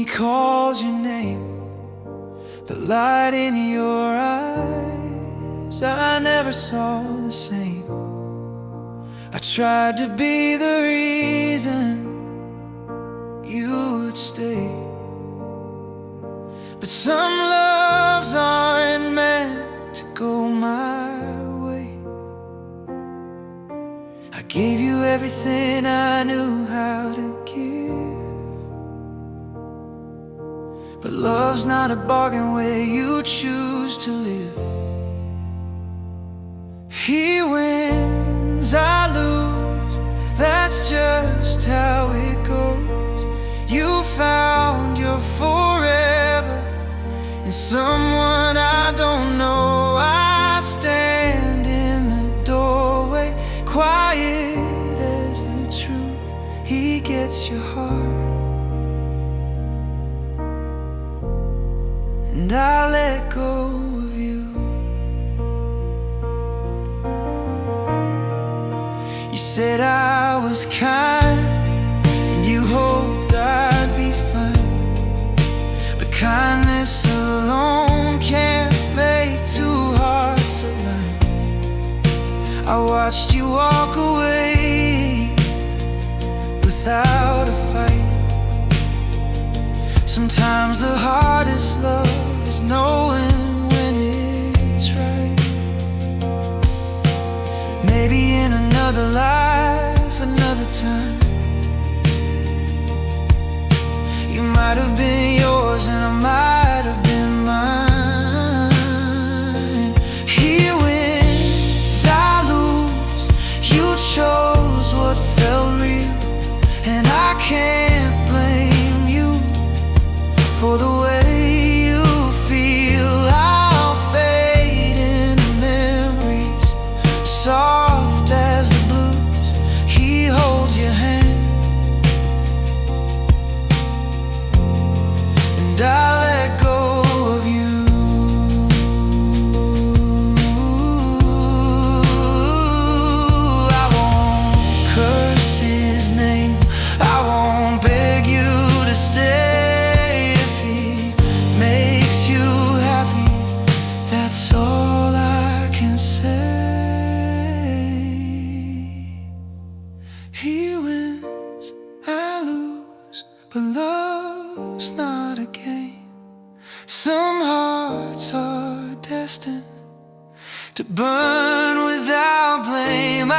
calls your name, the light in your eyes, I never saw the same. I tried to be the reason you would stay, but some loves aren't meant to go my way. I gave you everything I knew how to give, but love's not a bargain where you choose to live. He wins, I lose, that's just how it goes. You found your forever in someone I don't know. I stand in the doorway, quiet as the truth. He gets your heart, and I let go of you. You said I was kind, and you hoped I'd be fine, but kindness alone can't make two hearts align. I watched you walk away without a fight. Sometimes the hardest love is knowing when it's right. Maybe in another life, another time, you might have been yours and I might have been mine. He wins, I lose, you chose what felt real, and I can't blame you for the way you feel. I'll fade into memories, soft as the blues. He holds your hand, and I let go of you. I won't curse his name, I won't beg you to stay. If he makes you happy, that's all I can say. He wins, I lose, but love's not a game. Some hearts are destined to burn without blame.